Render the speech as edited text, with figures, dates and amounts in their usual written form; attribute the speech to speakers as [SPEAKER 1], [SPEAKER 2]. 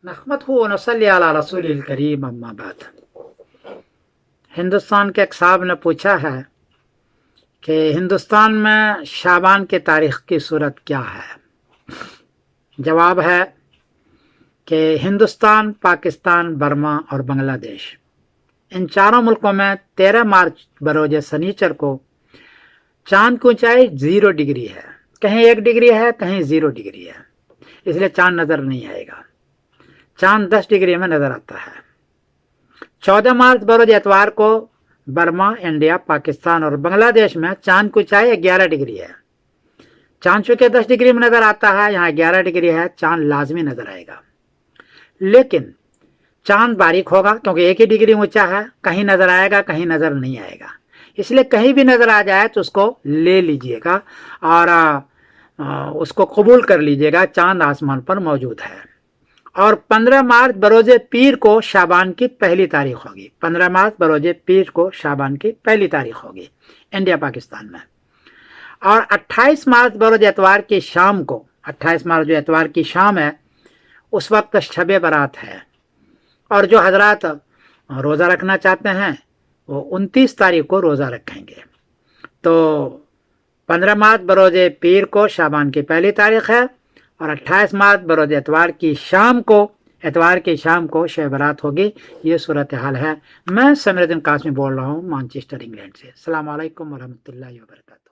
[SPEAKER 1] नहमदहु व नसल्ली अला रसूलिल करीम अम्मा बाद। हिंदुस्तान के एक साहब ने पूछा है कि हिंदुस्तान में शाबान के तारीख की सूरत क्या है। जवाब है कि हिंदुस्तान, पाकिस्तान, बर्मा और बांग्लादेश, इन चारों मुल्कों में 13 मार्च बरोज सनीचर को चांद की ऊंचाई 0 डिग्री है। कहीं 1 डिग्री है, कहीं 0 डिग्री है, इसलिए चांद नजर नहीं आएगा। चांद 10 डिग्री में नजर आता है। 14 मार्च बरोज एतवार को बर्मा, इंडिया, पाकिस्तान और बांग्लादेश में चांद की ऊंचाई 11 डिग्री है। चांद चूंकि 10 डिग्री में नजर आता है, यहाँ 11 डिग्री है, चांद लाजमी नजर आएगा। लेकिन चांद बारीक होगा क्योंकि 1 ही डिग्री ऊंचा है, कहीं नजर आएगा, कहीं नजर नहीं आएगा। इसलिए कहीं भी नजर आ जाए तो उसको ले लीजिएगा और उसको कबूल कर लीजिएगा, चांद आसमान पर मौजूद है। और 15 मार्च बरोजे पीर को शाबान की पहली तारीख होगी। 15 मार्च बरोजे पीर को शाबान की पहली तारीख होगी इंडिया पाकिस्तान में। और 28 मार्च बरोज एतवार की शाम को, 28 मार्च जो एतवार की शाम है, उस वक्त शब बारात है। और जो हजरात रोज़ा रखना चाहते हैं वो 29 तारीख को रोज़ा रखेंगे। तो 15 मार्च बरोजे पीर को शाबान की पहली तारीख है और 28 मार्च बरोज एतवार की शाम को शब बारात होगी। ये सूरत हाल है। मैं समीरुद्दीन कासमी बोल रहा हूँ, मैनचेस्टर, इंग्लैंड से। अस्सलाम वालेकुम वरहमतुल्लाहि वबरकातुहू।